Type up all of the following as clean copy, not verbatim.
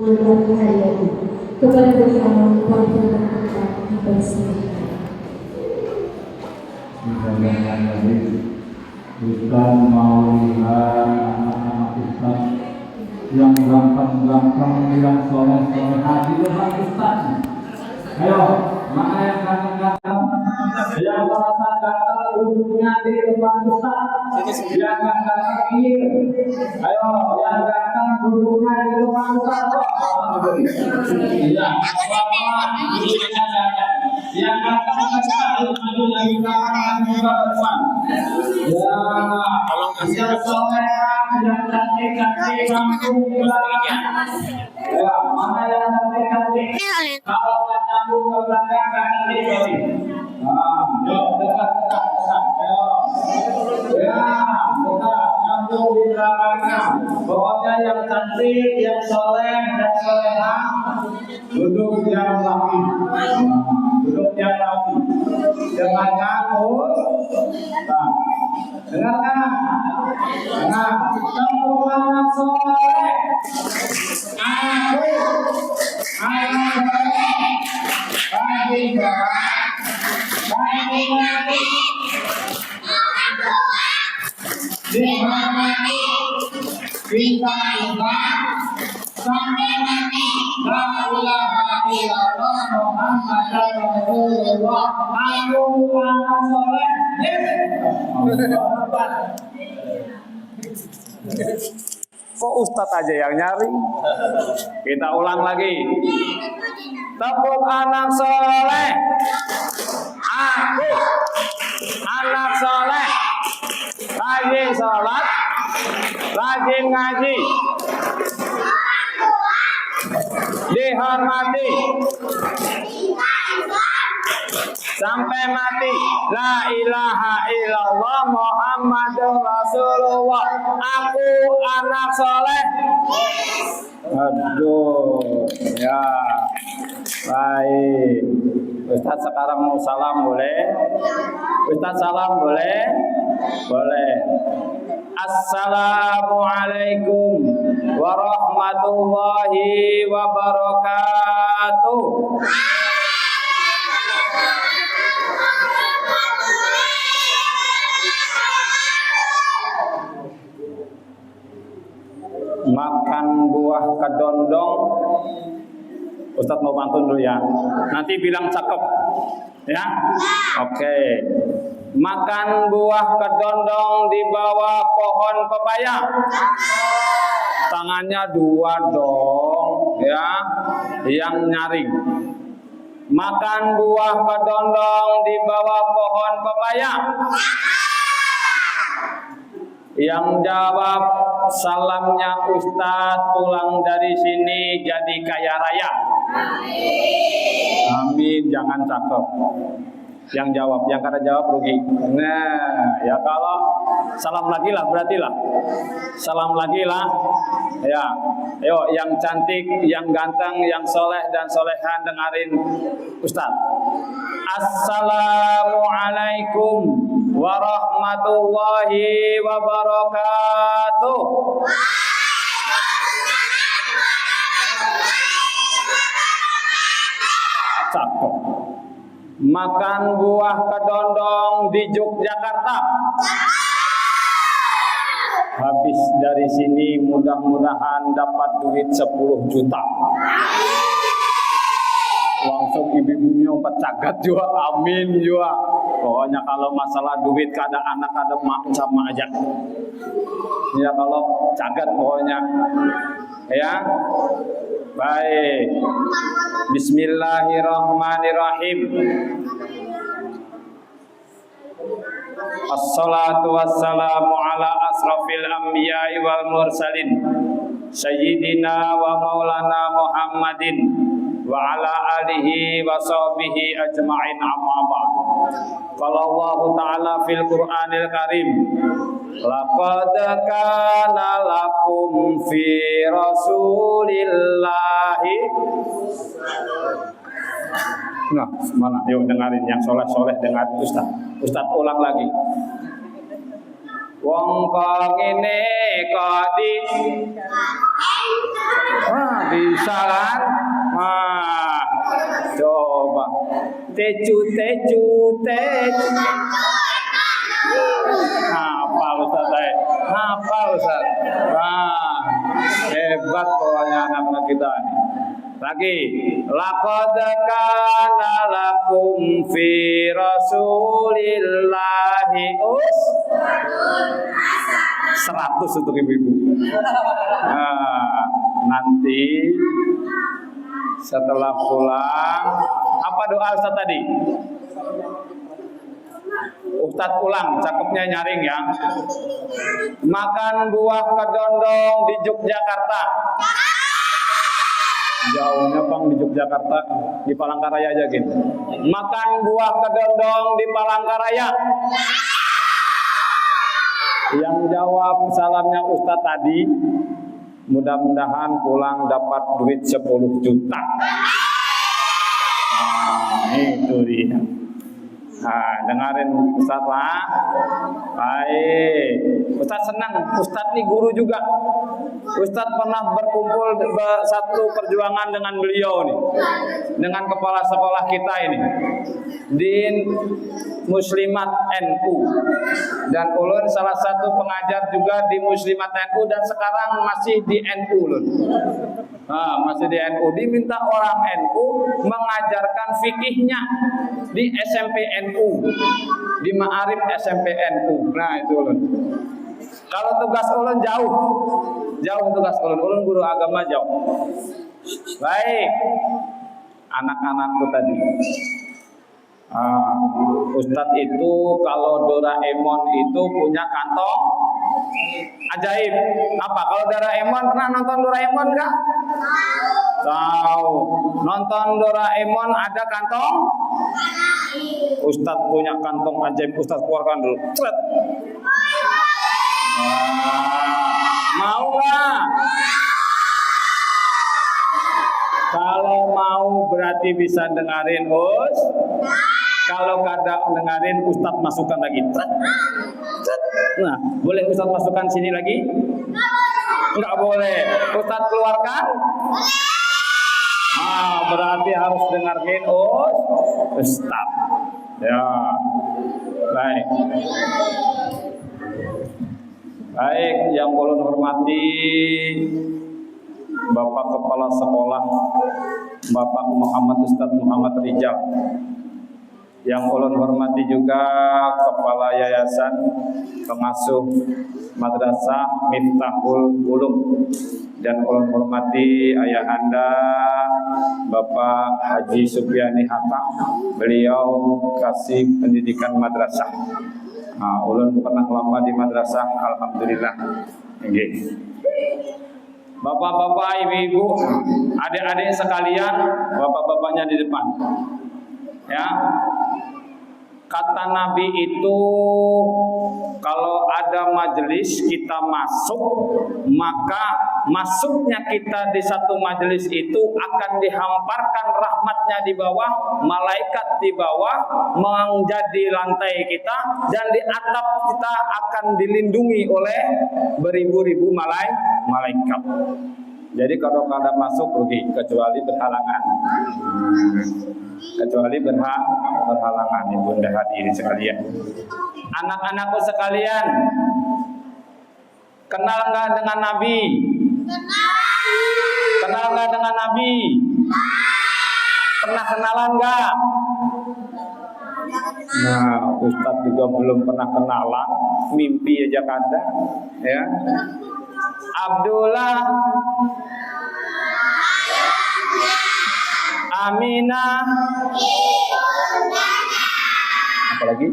Nurul Haryadi kepada beliau waktu berangkat dipersilakan. Bismillahirrahmanirrahim. Ustaz mau lihat anak-anak Ustaz yang ganteng-ganteng, yang soleh-soleh di depan Ustaz. Ayo, mana yang ganteng-ganteng? Yang merasa ganteng duduknya di depan Ustaz. Yang ganteng ini, ayo, yang ganteng duduknya di depan Ustaz. Iya, pelan-pelan duduknya ganteng. Yang ganteng maju lagi belakang juga depan. Ya, tolong kasih solehan yang cantik-cantik langsung bilang. Ya, mana yang cantik-cantik? Kalau nggak nyambung ke belakang nggak cantik lagi. Nah, yuk dekat. Ayo. Ya, dekat nyambung di belakangnya. Pokoknya yang cantik, yang soleh, dan soleha duduk yang rapi. Duduk yang rapi. Jangan nganggur. Nah, dengarkan. Nah, tepuk anak soleh. Aku anak soleh. Bagi berat. Bagi mati. Dihormati. Bintang Tuhan. Sampai mati. La ilaha illallah Muhammadur Rasulullah. Aku anak soleh. Kok Ustadz aja yang nyari? Kita ulang lagi. Tepuk anak soleh. Aku anak soleh. Rajin sholat, rajin ngaji, dihormati sampai mati. La ilaha illallah Muhammadur Rasulullah. Aku anak soleh. Aduh, ya baik. Ustaz sekarang mau salam boleh? Ustaz salam boleh? Boleh. Assalamualaikum warahmatullahi wabarakatuh. Makan buah kedondong. Ustadz mau pantun dulu ya. Nanti bilang cakep. Ya? Oke. Makan buah kedondong di bawah pohon pepaya. Tangannya dua dong, ya. Yang nyaring. Makan buah kedondong di bawah pohon pepaya. Yang jawab salamnya Ustadz pulang dari sini jadi kaya raya. Amin, jangan cakep. Yang jawab, yang kada jawab rugi. Nah, ya kalau salam lagi lah berarti lah. Salam lagi lah. Ya, ayo yang cantik, yang ganteng, yang soleh dan solehan dengerin Ustadz. Assalamualaikum warahmatullahi wabarakatuh. Cakep. Makan buah kedondong di Yogyakarta. Habis dari sini mudah-mudahan dapat duit 10 juta. Langsung ibu-ibunya pecagat juga, amin juga. Pokoknya kalau masalah duit kada anak kada mak sama aja. Ya kalau cagat pokoknya. Ya. Baik. Bismillahirrahmanirrahim. Assalatu wassalamu ala asrafil anbiya'i wal mursalin Sayyidina wa maulana Muhammadin wa ala alihi wa sahbihi ajma'in amma ba'd. Qala Allah ta'ala fil Qur'anil Karim, laqad kana lakum fi Rasulillahi. Nah, mana? Yuk dengarin yang soleh-soleh, dengar Ustaz. Ustaz ulang lagi. Wong kok ngene kok di Bisa kan? Nah, coba. Tecu. Hafal Ustaz. Hafal Ustaz. Nah, hebat pokoknya anak-anak kita ini. Lagi, laqad kana lakum fi Rasulillahi 100 untuk ibu-ibu. Nah, nanti setelah pulang, apa doa Ustaz tadi? Ustaz ulang, cakepnya nyaring ya. Makan buah kedondong di Yogyakarta. Jauhnya Bang di Yogyakarta, di Palangkaraya aja gitu. Makan buah kedondong di Palangkaraya. Yang jawab salamnya Ustaz tadi, mudah-mudahan pulang dapat duit 10 juta. Nah, itu dia. Nah, dengarin Ustaz lah. Baik. Ustaz senang. Ustaz nih guru juga. Ustaz pernah berkumpul satu perjuangan dengan beliau nih, dengan kepala sekolah kita ini di Muslimat NU, dan ulun salah satu pengajar juga di Muslimat NU dan sekarang masih di NU ulun. Nah, masih di NU, diminta orang NU mengajarkan fikihnya di SMP NU, di Ma'arif SMP NU. Nah, itu ulun. Kalau tugas ulun jauh tugas ulun guru agama jauh. Baik, anak-anakku tadi. Ustadz itu kalau Doraemon itu punya kantong ajaib. Apa? Kalau Doraemon, pernah nonton Doraemon nggak? Tahu. Nonton Doraemon ada kantong? Ustadz punya kantong ajaib. Ustadz keluarkan dulu. Cret. Mau nggak? Kalau mau berarti bisa dengerin Kalau kada dengerin Ustadz masukkan lagi. Nah, boleh Ustadz masukkan sini lagi? Enggak boleh. Ustadz keluarkan? Berarti harus dengerin Ustadz. Ya, baik. Baik, yang ulun hormati Bapak Kepala Sekolah Bapak Muhammad Ustadz Muhammad Rijal, yang ulun hormati juga Kepala Yayasan Pengasuh Madrasah Miftahul Ulum, dan ulun hormati Ayahanda Bapak Haji Supiani Hatta, beliau kasih pendidikan madrasah. Ulun pernah lama di madrasah, alhamdulillah. Bapak-bapak, ibu-ibu, adik-adik sekalian, bapak-bapaknya di depan. Ya. Kata Nabi itu, kalau ada majelis kita masuk, maka masuknya kita di satu majelis itu akan dihamparkan rahmatnya di bawah, malaikat di bawah menjadi lantai kita, dan di atap kita akan dilindungi oleh beribu-ribu malaikat. Jadi kalau kada masuk rugi, kecuali berhalangan. Berhalangan, ibunda hadirin sekalian. Anak-anakku sekalian, kenal nggak dengan Nabi? Kenal nggak dengan Nabi? Pernah kenalan nggak? Nah, Ustadz juga belum pernah kenalan, mimpi aja kada, ya. Abdullah, Aminah, apalagi?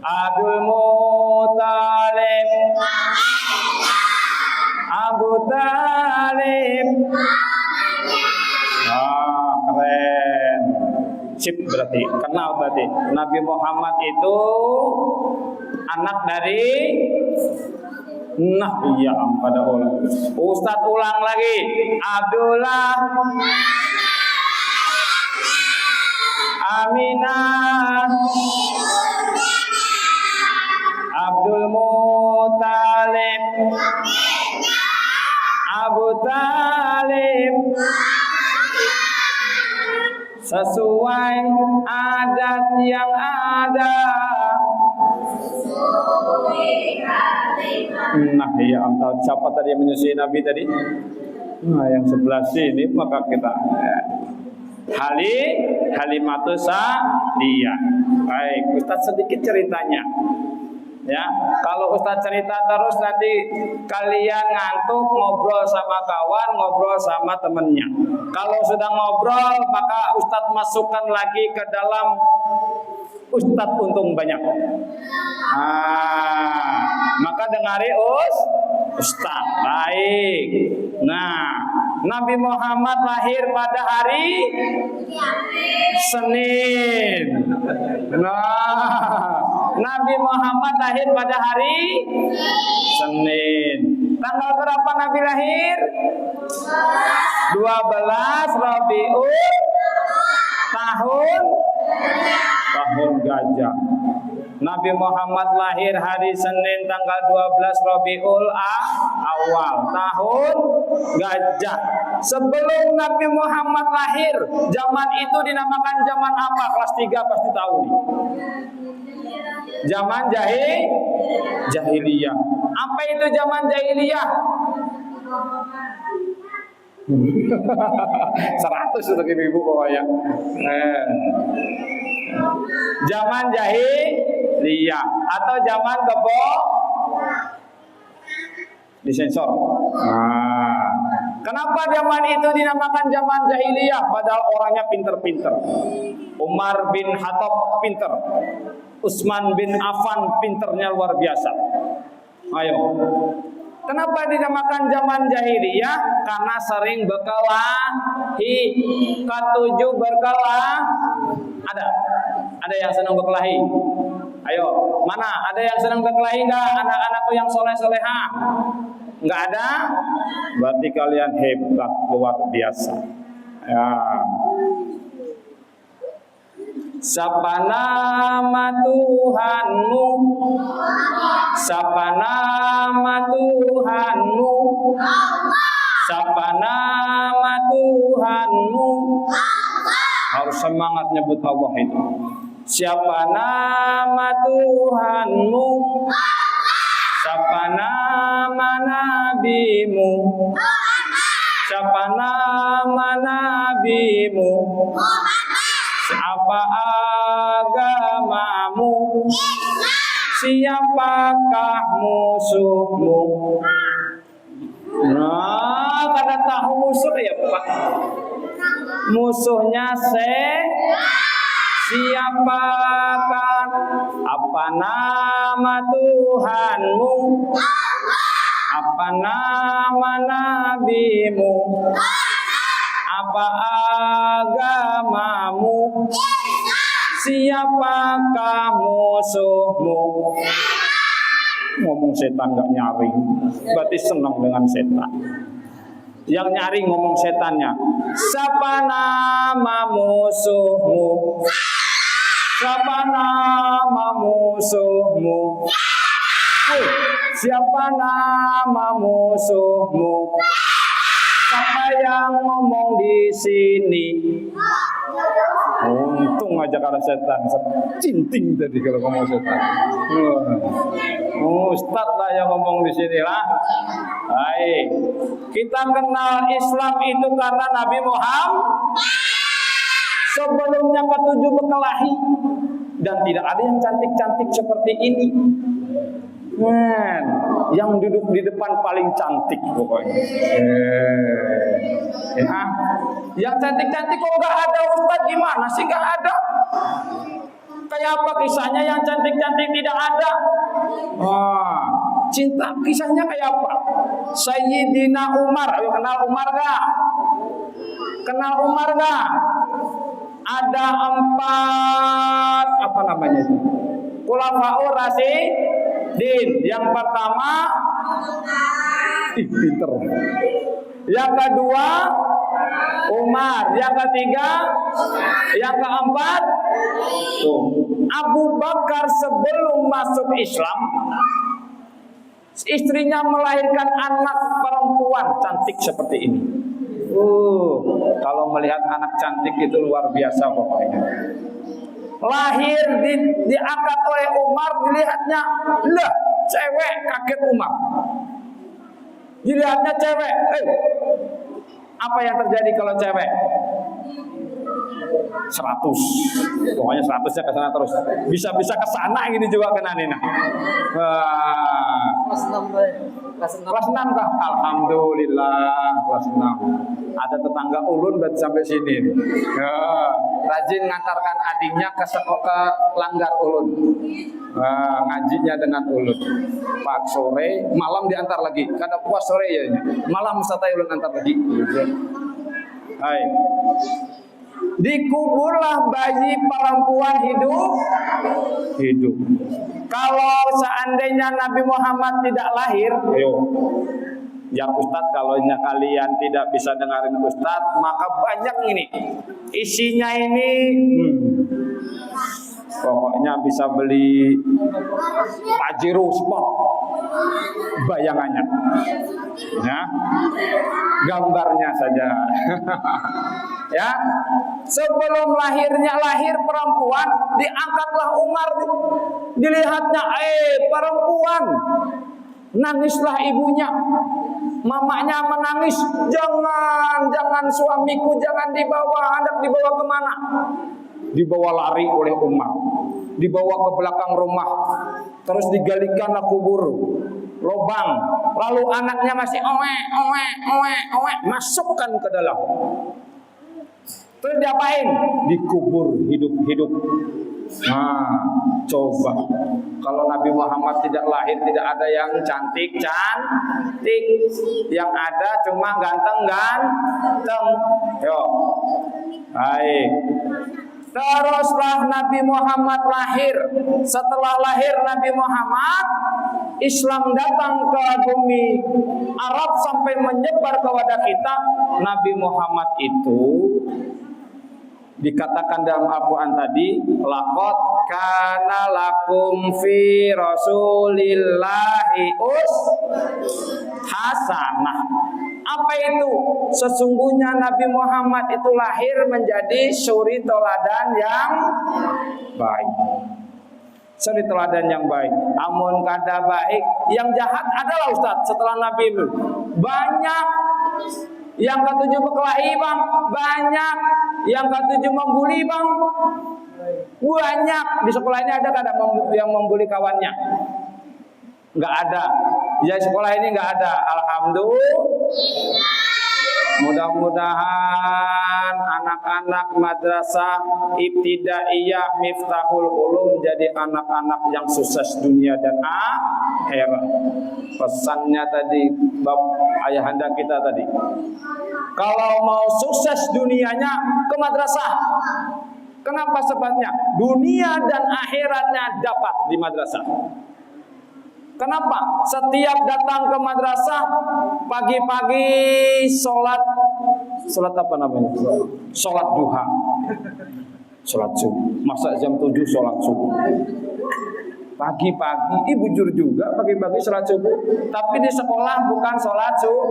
Abdul Muthalib, Abu Talib. Keren. Sip, berarti kenal berarti. Nabi Muhammad itu anak dari iya pada ulang. Ustadz ulang lagi. Abdullah, Aminah, Abdul Muthalib, Abu Talib. sesuai adat yang ada. Nah, ya ampun, siapa tadi yang menyusui Nabi tadi? Nah, yang sebelah sini maka kita Halimatus Sa'diyah. Baik, Ustaz sedikit ceritanya. Ya, kalau Ustaz cerita terus nanti kalian ngantuk ngobrol sama kawan, ngobrol sama temennya. Kalau sudah ngobrol maka Ustaz masukkan lagi ke dalam Ustaz untung banyak. Maka dengari Ustaz. Baik. Nah, Nabi Muhammad lahir pada hari Senin. Nah, Nabi Muhammad lahir pada hari Senin. Tanggal berapa Nabi lahir? 12 Rabiul tahun gajah. Nabi Muhammad lahir hari Senin tanggal 12 Rabiul Awal tahun gajah. Sebelum Nabi Muhammad lahir, zaman itu dinamakan zaman apa? Kelas 3 pasti tahu nih. Zaman jahiliyah. Apa itu zaman jahiliyah? 100 untuk ibu-ibu pokoknya. Zaman jahiliyah atau zaman disensor. Kenapa zaman itu dinamakan zaman jahiliyah? Padahal orangnya pinter-pinter. Umar bin Khattab pinter, Utsman bin Affan pinternya luar biasa. Ayo, kenapa dinamakan zaman jahiliyah? Karena sering berkelahi. Ketujuh berkelahi. Ada yang senang berkelahi? Ayo, mana? Ada yang senang berkelahi enggak? Anak-anakku yang soleh-soleha? Enggak ada? Berarti kalian hebat luar biasa. Ya. Siapa nama Tuhanmu? Siapa nama Tuhanmu? Siapa nama Tuhanmu? Harus semangat nyebut Allah itu. Siapa nama Tuhanmu? Siapa nama Nabimu? Siapa nama Nabimu? Apa agamamu? Siapakah musuhmu? Nah, karena tahu musuh ya Pak. Musuhnya siapakah? Apa nama Tuhanmu? Apa nama Nabimu? Apa agamamu? Siapakah musuhmu? Ngomong setan gak nyaring, berarti senang dengan setan. Yang nyaring ngomong setannya. Siapa nama musuhmu? Siapa nama musuhmu? Siapa nama musuhmu? Siapa yang ngomong di sini? Untung aja kalau setan, cinting tadi kalau ngomong setan. Ustaz lah yang ngomong di sini lah. Baik, kita kenal Islam itu karena Nabi Muhammad. Sebelumnya ketujuh berkelahi dan tidak ada yang cantik-cantik seperti ini. Yang duduk di depan paling cantik pokoknya. Ya. Yang cantik-cantik kok nggak ada Ustaz, gimana sih nggak ada? Kayak apa kisahnya yang cantik-cantik tidak ada? Cinta kisahnya kayak apa? Sayyidina Umar, ayo kenal Umar gak? Kenal Umar gak? Ada 4 apa namanya itu? Khulafaur Rasyidin. Yang pertama, pinter. Yang kedua, Umar. Yang ketiga, yang keempat, Abu Bakar sebelum masuk Islam, istrinya melahirkan anak perempuan cantik seperti ini. Kalau melihat anak cantik itu luar biasa pokoknya. Lahir diangkat oleh Umar, dilihatnya lah cewek, kaget Umar. Dilihatnya cewek, apa yang terjadi kalau cewek? 100, pokoknya 100-nya ke sana terus. Bisa-bisa ke sana ini juga kena Nina. Kelas 6 kah? Alhamdulillah kelas 6. Ada tetangga ulun berarti sampai sini. Rajin ngantarkan adiknya ke langgar ulun. Ngajinya dengan ulun. Pak sore, malam diantar lagi. Karena puas sore ya. Malam ustaz ulun antar lagi. Hai. Dikuburlah bayi perempuan hidup. Kalau seandainya Nabi Muhammad tidak lahir, ya Ustadz, kalau kalian tidak bisa dengarin Ustadz, maka banyak ini isinya ini. Pokoknya bisa beli Pajero Sport bayangannya, ya, gambarnya saja. Ya, sebelum lahir perempuan, diangkatlah Umar, dilihatnya perempuan, nangislah ibunya, mamanya menangis, jangan suamiku, jangan dibawa, hendak dibawa kemana? Dibawa lari oleh Umar, dibawa ke belakang rumah, terus digalikanlah kubur lubang, lalu anaknya masih masukkan ke dalam. Terus diapain? Dikubur hidup-hidup. Nah, coba kalau Nabi Muhammad tidak lahir, tidak ada yang cantik, yang ada cuma ganteng. Yo, baik. Teruslah Nabi Muhammad lahir. Setelah lahir Nabi Muhammad, Islam datang ke bumi Arab sampai menyebar ke wadah kita. Nabi Muhammad itu dikatakan dalam Al-Quran tadi, laqad kana lakum fi rasulillahi hasanah. Apa itu? Sesungguhnya Nabi Muhammad itu lahir menjadi suri teladan yang baik. Suri teladan yang baik. Amun kada baik, yang jahat adalah Ustaz setelah Nabi itu. Banyak. Yang ketujuh berkelahi bang, banyak. Yang ketujuh membuli bang, banyak. Di sekolah ini ada kada yang membuli kawannya? Nggak ada. Ya sekolah ini nggak ada. Alhamdulillah. Mudah-mudahan anak-anak madrasah ibtidaiyah Miftahul Ulum jadi anak-anak yang sukses dunia dan akhirat. Pesannya tadi bab ayahanda kita tadi. Kalau mau sukses dunianya ke madrasah. Kenapa sebabnya? Dunia dan akhiratnya dapat di madrasah. Kenapa? Setiap datang ke madrasah pagi-pagi sholat apa namanya? Sholat duha, sholat subuh. Masa jam 7 sholat subuh? Pagi-pagi, bujur juga pagi-pagi sholat subuh. Tapi di sekolah bukan sholat subuh.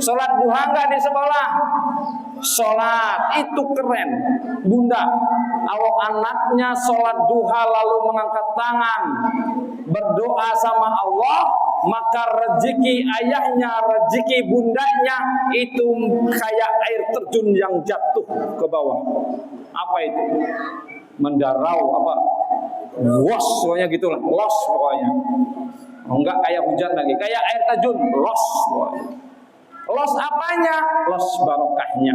Sholat duha enggak di sekolah? Sholat itu keren. Bunda, kalau anaknya sholat duha lalu mengangkat tangan berdoa sama Allah, maka rezeki ayahnya, rezeki bundanya itu kayak air terjun yang jatuh ke bawah. Apa itu? Mendarau apa? Los, pokoknya gitulah, los pokoknya. Enggak kayak hujan lagi, kayak air terjun, los pokoknya. Los apanya? Los barokahnya.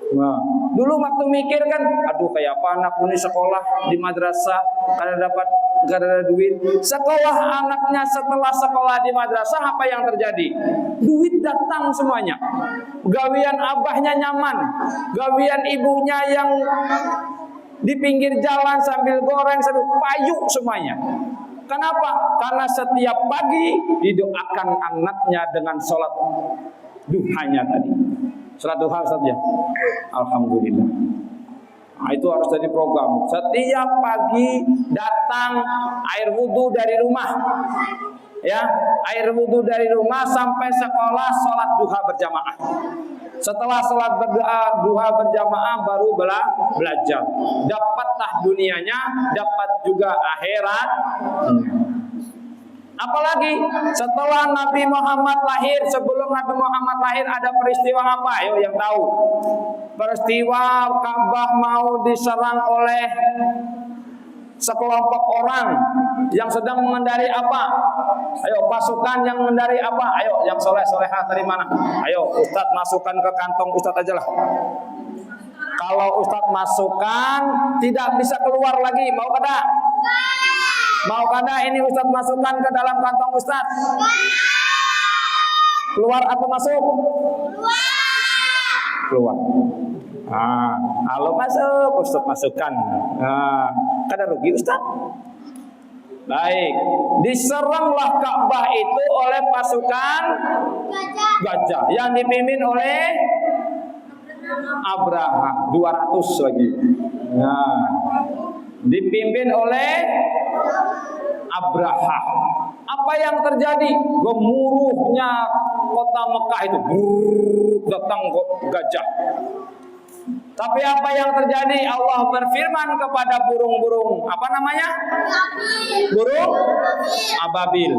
Nah, dulu waktu mikir kan, aduh kayak apa anakku nih sekolah di madrasah, gak ada duit. Sekolah anaknya setelah sekolah di madrasah, apa yang terjadi? Duit datang semuanya. Gawian abahnya nyaman, gawian ibunya yang di pinggir jalan sambil goreng, sambil payung semuanya. Kenapa? Karena setiap pagi didoakan anaknya dengan sholat duhanya tadi. Sholat duha saja. Alhamdulillah. Nah, itu harus jadi program. Setiap pagi datang air wudhu dari rumah. ya, air wudhu dari rumah sampai sekolah sholat duha berjamaah. Setelah sholat duha berjamaah baru belajar. Dapatlah dunianya, dapat juga akhirat. Apalagi setelah Nabi Muhammad lahir, sebelum Nabi Muhammad lahir ada peristiwa apa? Ayo yang tahu. Peristiwa Ka'bah mau diserang oleh sekelompok orang yang sedang mengendari apa? Ayo pasukan yang mengendari apa? Ayo yang soleh-solehah dari mana? Ayo Ustadz masukkan ke kantong Ustadz aja lah. Kalau Ustadz masukkan tidak bisa keluar lagi, mau kada? Mau kada ini Ustadz masukkan ke dalam kantong Ustadz? Keluar atau masuk? Keluar. Kalau masuk Ustadz masukkan. Kada rugi Ustadz. Baik, diseranglah Ka'bah itu oleh pasukan gajah yang dipimpin oleh Abraha, 200 lagi. Dipimpin oleh Abraha. Apa yang terjadi? Gemuruhnya kota Mekah itu, datang gajah. Tapi apa yang terjadi? Allah berfirman kepada burung-burung, apa namanya? Burung ababil.